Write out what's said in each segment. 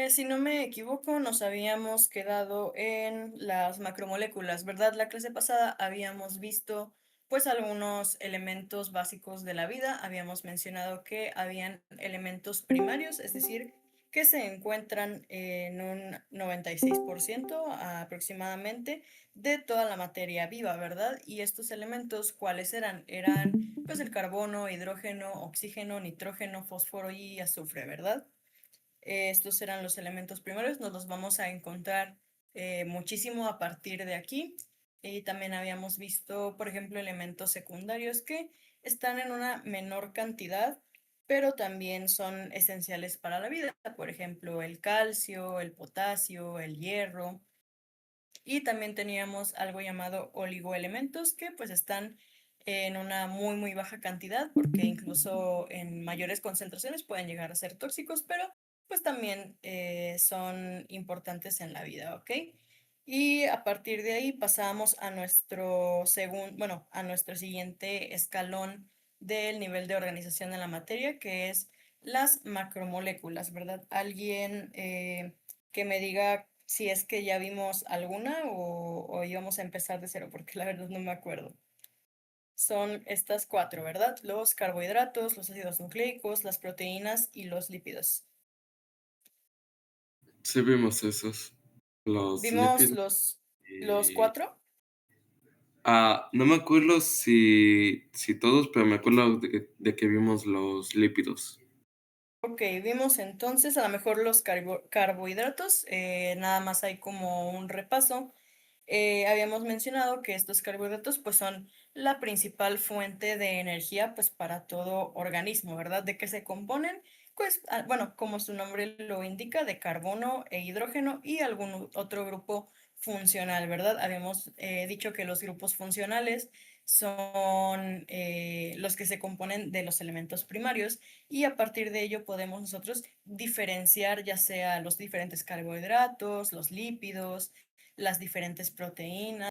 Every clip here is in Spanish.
Si no me equivoco, nos habíamos quedado en las macromoléculas, ¿verdad? La clase pasada habíamos visto pues algunos elementos básicos de la vida. Habíamos mencionado que habían elementos primarios, es decir, que se encuentran en un 96% aproximadamente de toda la materia viva, ¿verdad? Y estos elementos, ¿cuáles eran? Eran pues el carbono, hidrógeno, oxígeno, nitrógeno, fósforo y azufre, ¿verdad? Estos eran los elementos primarios, nos los vamos a encontrar muchísimo a partir de aquí. Y también habíamos visto, por ejemplo, elementos secundarios que están en una menor cantidad, pero también son esenciales para la vida. Por ejemplo, el calcio, el potasio, el hierro. Y también teníamos algo llamado oligoelementos que pues están en una muy baja cantidad porque incluso en mayores concentraciones pueden llegar a ser tóxicos, pero pues también son importantes en la vida, ¿ok? Y a partir de ahí pasamos a nuestro bueno, a nuestro siguiente escalón del nivel de organización de la materia, que es las macromoléculas, ¿verdad? Alguien que me diga si es que ya vimos alguna o íbamos a empezar de cero, porque la verdad no me acuerdo. Son estas cuatro, ¿verdad? Los carbohidratos, los ácidos nucleicos, las proteínas y los lípidos. Sí vimos esos, los ¿Vimos lípidos los y... cuatro? No me acuerdo si todos, pero me acuerdo de que vimos los lípidos. Ok, vimos entonces a lo mejor los carbohidratos, nada más hay como un repaso. Habíamos mencionado que estos carbohidratos pues son la principal fuente de energía pues para todo organismo, ¿verdad? ¿De qué se componen? Pues bueno, como su nombre lo indica, de carbono e hidrógeno y algún otro grupo funcional, ¿verdad? Habíamos dicho que los grupos funcionales son los que se componen de los elementos primarios y a partir de ello podemos nosotros diferenciar ya sea los diferentes carbohidratos, los lípidos, las diferentes proteínas,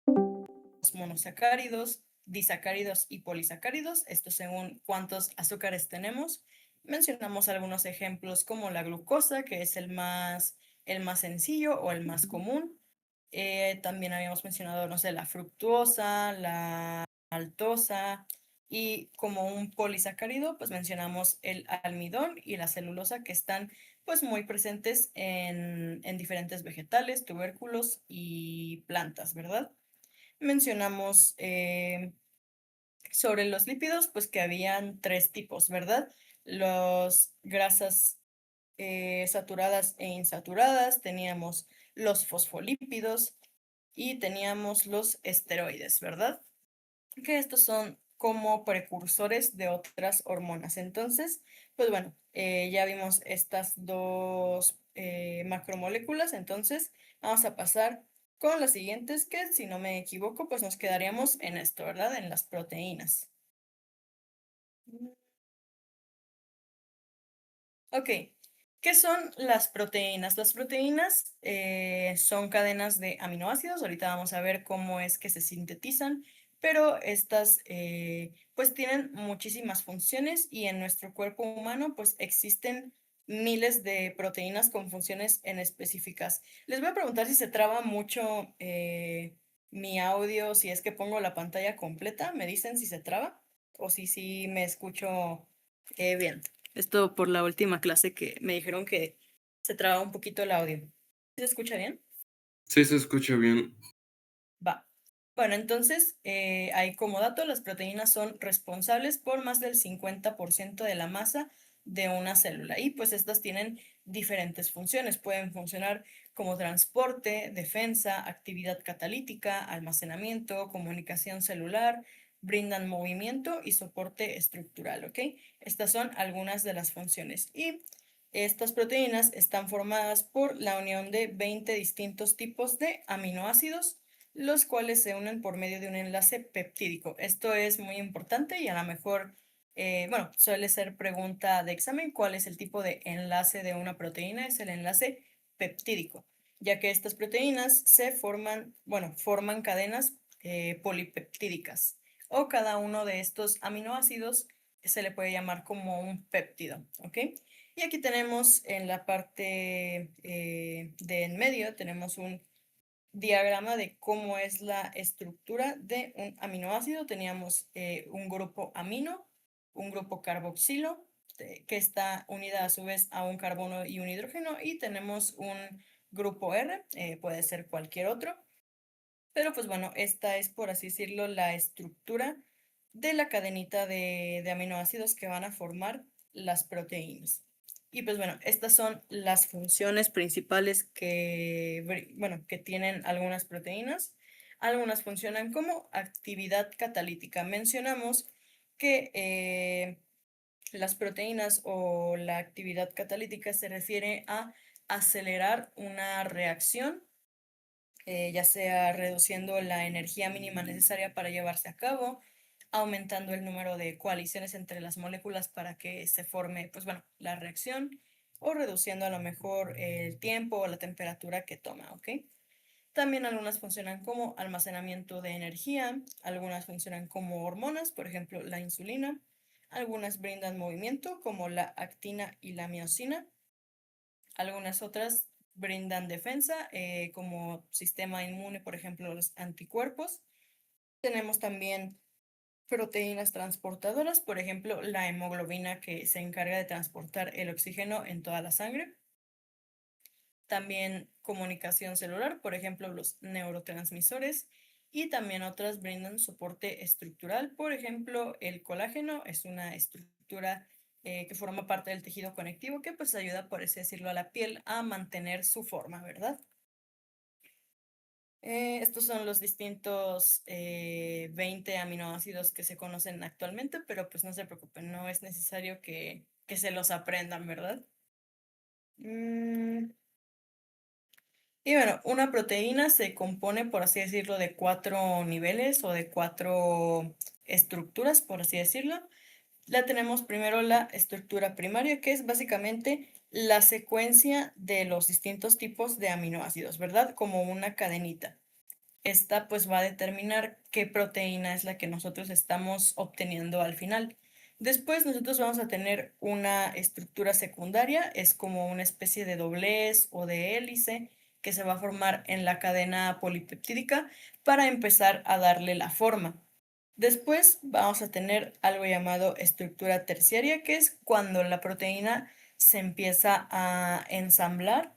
los monosacáridos, disacáridos y polisacáridos, esto según cuántos azúcares tenemos. Mencionamos algunos ejemplos como la glucosa, que es el más sencillo o el más común. También habíamos mencionado, no sé, la fructuosa, la maltosa y como un polisacárido, pues mencionamos el almidón y la celulosa que están pues muy presentes en diferentes vegetales, tubérculos y plantas, ¿verdad? Mencionamos sobre los lípidos, pues que habían tres tipos, ¿verdad? Los grasas saturadas e insaturadas, teníamos los fosfolípidos y teníamos los esteroides, ¿verdad? Que estos son como precursores de otras hormonas. Entonces, pues bueno, ya vimos estas dos macromoléculas, entonces vamos a pasar con las siguientes que, si no me equivoco, pues nos quedaríamos en esto, ¿verdad? En las proteínas. Ok, ¿qué son las proteínas? Las proteínas son cadenas de aminoácidos. Ahorita vamos a ver cómo es que se sintetizan, pero estas pues tienen muchísimas funciones y en nuestro cuerpo humano pues existen miles de proteínas con funciones en específicas. Les voy a preguntar si se traba mucho mi audio, si es que pongo la pantalla completa. Me dicen si se traba o si sí me escucho bien. Esto por la última clase que me dijeron que se traba un poquito el audio. ¿Sí ¿Se escucha bien? Sí, se escucha bien. Va. Bueno, entonces, ahí como dato, las proteínas son responsables por más del 50% de la masa de una célula y pues estas tienen diferentes funciones. Pueden funcionar como transporte, defensa, actividad catalítica, almacenamiento, comunicación celular, brindan movimiento y soporte estructural, ¿ok? Estas son algunas de las funciones y estas proteínas están formadas por la unión de 20 distintos tipos de aminoácidos los cuales se unen por medio de un enlace peptídico. Esto es muy importante y a lo mejor, bueno, suele ser pregunta de examen, ¿cuál es el tipo de enlace de una proteína? Es el enlace peptídico. ya que estas proteínas forman cadenas polipeptídicas, o cada uno de estos aminoácidos se le puede llamar como un péptido, ¿ok? Y aquí tenemos en la parte de en medio, tenemos un diagrama de cómo es la estructura de un aminoácido. Teníamos un grupo amino, un grupo carboxilo, que está unida a su vez a un carbono y un hidrógeno, y tenemos un grupo R, puede ser cualquier otro, pero pues bueno, esta es, por así decirlo, la estructura de la cadenita de aminoácidos que van a formar las proteínas. Y pues bueno, estas son las funciones principales que tienen algunas proteínas. Algunas funcionan como actividad catalítica. Mencionamos que las proteínas o la actividad catalítica se refiere a acelerar una reacción, ya sea reduciendo la energía mínima necesaria para llevarse a cabo, aumentando el número de coaliciones entre las moléculas para que se forme, pues bueno, la reacción, o reduciendo a lo mejor el tiempo o la temperatura que toma, ¿ok? También algunas funcionan como almacenamiento de energía, algunas funcionan como hormonas, por ejemplo, la insulina, algunas brindan movimiento, como la actina y la miocina, algunas otras brindan defensa, como sistema inmune, por ejemplo, los anticuerpos. Tenemos también proteínas transportadoras, por ejemplo, la hemoglobina, que se encarga de transportar el oxígeno en toda la sangre. También comunicación celular, por ejemplo, los neurotransmisores, y también otras brindan soporte estructural, por ejemplo, el colágeno es una estructura que forma parte del tejido conectivo que pues ayuda, por así decirlo, a la piel a mantener su forma, ¿verdad? Estos son los distintos 20 aminoácidos que se conocen actualmente, pero pues no se preocupen, no es necesario que se los aprendan, ¿verdad? Mm, Y bueno, una proteína se compone, por así decirlo, de 4 niveles o de 4 estructuras, por así decirlo. La tenemos primero la estructura primaria, que es básicamente la secuencia de los distintos tipos de aminoácidos, ¿verdad? Como una cadenita. Esta pues va a determinar qué proteína es la que nosotros estamos obteniendo al final. Después nosotros vamos a tener una estructura secundaria, es como una especie de doblez o de hélice que se va a formar en la cadena polipeptídica para empezar a darle la forma. Después vamos a tener algo llamado estructura terciaria, que es cuando la proteína se empieza a ensamblar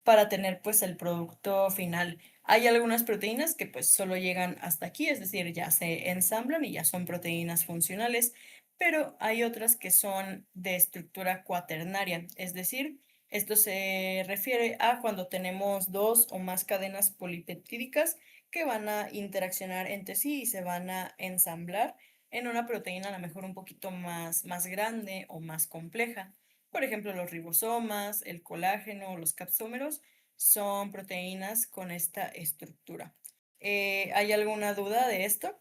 para tener pues el producto final. Hay algunas proteínas que pues solo llegan hasta aquí, es decir, ya se ensamblan y ya son proteínas funcionales, pero hay otras que son de estructura cuaternaria, es decir, esto se refiere a cuando tenemos dos o más cadenas polipeptídicas que van a interaccionar entre sí y se van a ensamblar en una proteína a lo mejor un poquito más grande o más compleja. Por ejemplo, los ribosomas, el colágeno, los capsómeros son proteínas con esta estructura. ¿Hay alguna duda de esto?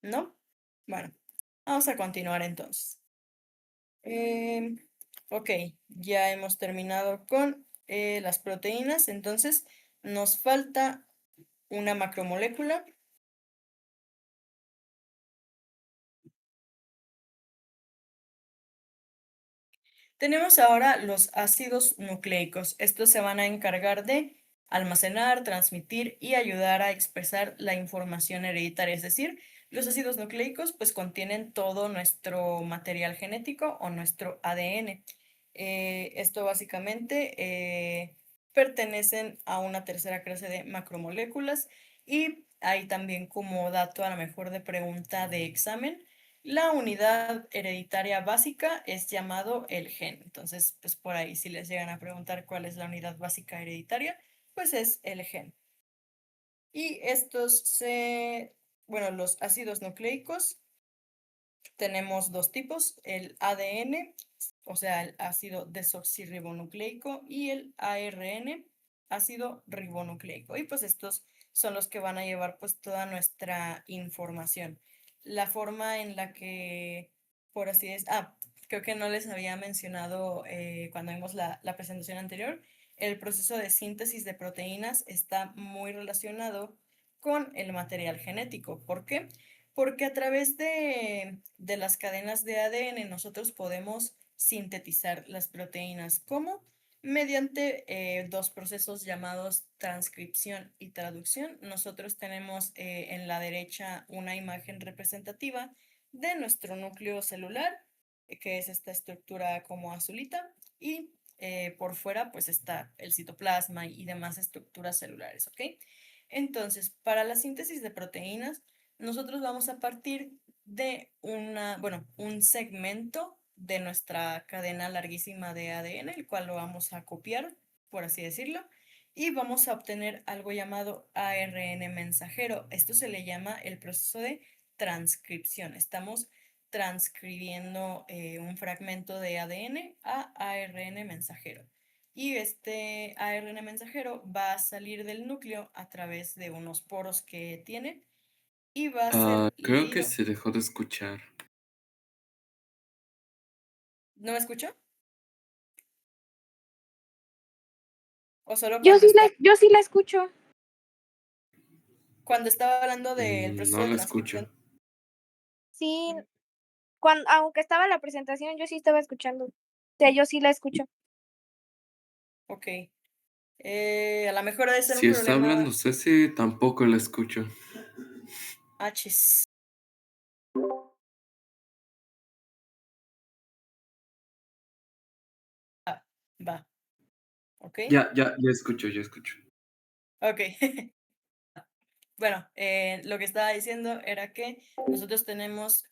¿No? Bueno, vamos a continuar entonces. Em, ok, ya hemos terminado con las proteínas, entonces nos falta una macromolécula. Tenemos ahora los ácidos nucleicos. Estos se van a encargar de almacenar, transmitir y ayudar a expresar la información hereditaria. Es decir, los ácidos nucleicos pues contienen todo nuestro material genético o nuestro ADN. Esto básicamente pertenecen a una tercera clase de macromoléculas, y hay también, como dato a lo mejor de pregunta de examen, la unidad hereditaria básica es llamado el gen. Entonces, pues por ahí, si les llegan a preguntar cuál es la unidad básica hereditaria, pues es el gen. Y bueno, los ácidos nucleicos, tenemos dos tipos, el ADN, o sea, el ácido desoxirribonucleico, y el ARN, ácido ribonucleico. Y pues estos son los que van a llevar pues toda nuestra información. La forma en la que por así es. Creo que no les había mencionado cuando vimos la presentación anterior. El proceso de síntesis de proteínas está muy relacionado con el material genético. ¿Por qué? Porque a través de las cadenas de ADN nosotros podemos sintetizar las proteínas. ¿Cómo? Mediante dos procesos llamados transcripción y traducción. Nosotros tenemos en la derecha una imagen representativa de nuestro núcleo celular, que es esta estructura como azulita, y por fuera pues está el citoplasma y demás estructuras celulares, ¿ok? Entonces, para la síntesis de proteínas, nosotros vamos a partir de un segmento de nuestra cadena larguísima de ADN, el cual lo vamos a copiar, por así decirlo, y vamos a obtener algo llamado ARN mensajero. Esto se le llama el proceso de transcripción. Estamos transcribiendo un fragmento de ADN a ARN mensajero. Y este ARN mensajero va a salir del núcleo a través de unos poros que tiene y va a ser Creo que leído. se dejó de escuchar. ¿No me escuchó? ¿O solo Yo sí la escucho. cuando estaba hablando del proceso No de la escucho. transcripción? Sí, aunque estaba la presentación, yo sí estaba escuchando. O sea, yo sí la escucho. Ok. A lo mejor debe ser un Si está problema. hablando Ceci, tampoco la escucho. Chis. Va. Ok. Ya escucho, ya escucho. Ok. Bueno, lo que estaba diciendo era que nosotros tenemos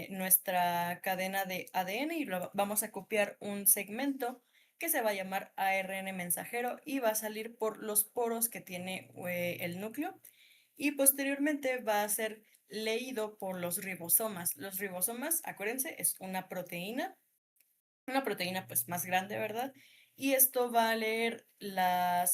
nuestra cadena de ADN y vamos a copiar un segmento que se va a llamar ARN mensajero y va a salir por los poros que tiene el núcleo y posteriormente va a ser leído por los ribosomas. Los ribosomas, acuérdense, es una proteína pues más grande, ¿verdad? Y esto va a leer la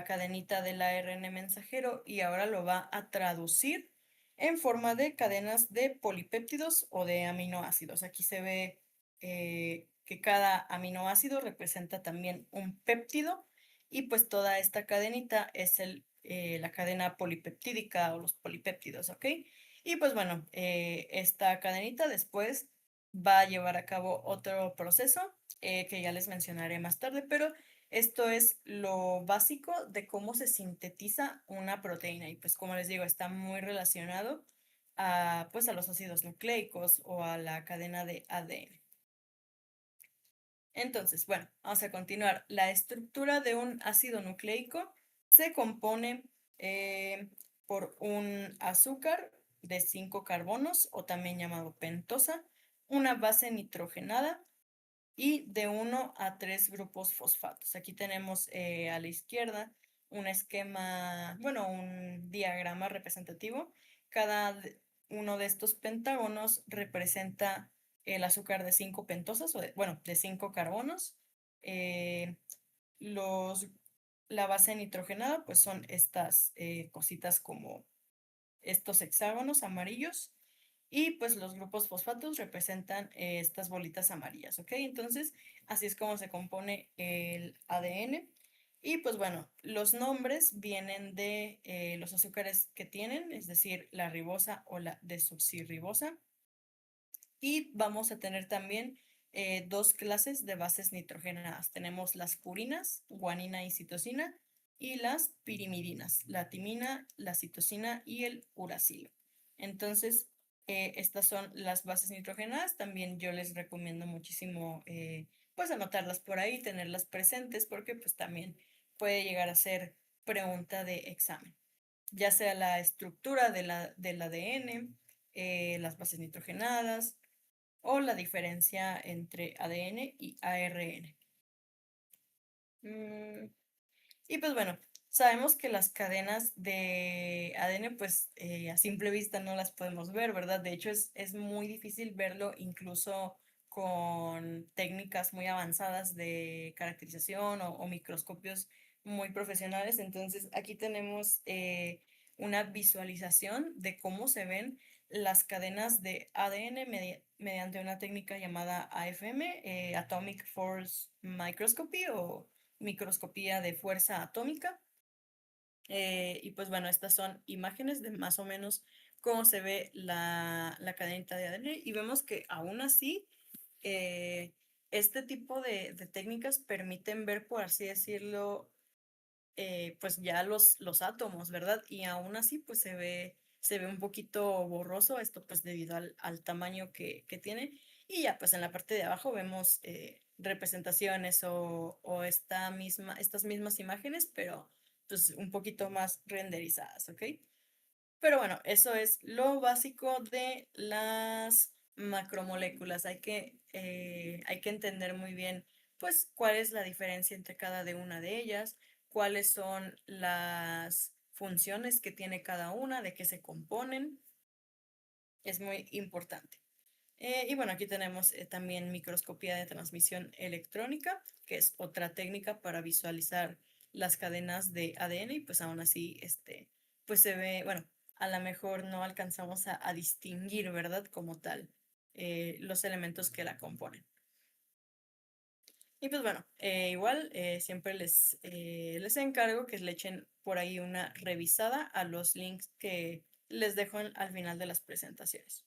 cadenita del ARN mensajero y ahora lo va a traducir en forma de cadenas de polipéptidos o de aminoácidos. Aquí se ve que cada aminoácido representa también un péptido y pues toda esta cadenita es la cadena polipeptídica o los polipéptidos, ¿ok? Y pues bueno, esta cadenita después va a llevar a cabo otro proceso que ya les mencionaré más tarde, pero esto es lo básico de cómo se sintetiza una proteína y pues como les digo, está muy relacionado pues a los ácidos nucleicos o a la cadena de ADN. Entonces, bueno, vamos a continuar. La estructura de un ácido nucleico se compone por un azúcar de 5 carbonos o también llamado pentosa, una base nitrogenada y de 1 a 3 grupos fosfatos. Aquí tenemos a la izquierda un esquema, bueno, un diagrama representativo. Cada uno de estos pentágonos representa el azúcar de 5 pentosas, de 5 carbonos. Eh, los, la base nitrogenada, pues son estas cositas como estos hexágonos amarillos y pues los grupos fosfatos representan estas bolitas amarillas, ¿ok? Entonces, así es como se compone el ADN. Y pues bueno, los nombres vienen de los azúcares que tienen, es decir, la ribosa o la desoxirribosa. Y vamos a tener también dos clases de bases nitrogenadas. Tenemos las purinas, guanina y citosina, y las pirimidinas, la timina, la citosina y el uracilo. Entonces, estas son las bases nitrogenadas. También yo les recomiendo muchísimo pues anotarlas por ahí, tenerlas presentes, porque pues también puede llegar a ser pregunta de examen, ya sea la estructura del ADN, las bases nitrogenadas, o la diferencia entre ADN y ARN. Y pues bueno, sabemos que las cadenas de ADN, pues a simple vista no las podemos ver, ¿verdad? De hecho, es muy difícil verlo incluso con técnicas muy avanzadas de caracterización o microscopios muy profesionales. Entonces, aquí tenemos una visualización de cómo se ven las cadenas de ADN mediante una técnica llamada AFM, Atomic Force Microscopy o microscopía de fuerza atómica. Y pues bueno, estas son imágenes de más o menos cómo se ve la cadenita de ADN y vemos que aún así este tipo de técnicas permiten ver, por así decirlo, pues ya los átomos, ¿verdad? Y aún así pues se ve un poquito borroso esto pues debido al tamaño que tiene. Y ya pues en la parte de abajo vemos representaciones o estas mismas imágenes, pero pues un poquito más renderizadas, ¿ok? Pero bueno, eso es lo básico de las macromoléculas. Hay que entender muy bien, pues, cuál es la diferencia entre cada de una de ellas, cuáles son las funciones que tiene cada una, de qué se componen. Es muy importante. Y bueno, aquí tenemos también microscopía de transmisión electrónica, que es otra técnica para visualizar las cadenas de ADN y pues aún así, pues se ve, bueno, a lo mejor no alcanzamos a distinguir, ¿verdad? Como tal, los elementos que la componen. Y pues bueno, igual siempre les encargo que le echen por ahí una revisada a los links que les dejo al final de las presentaciones.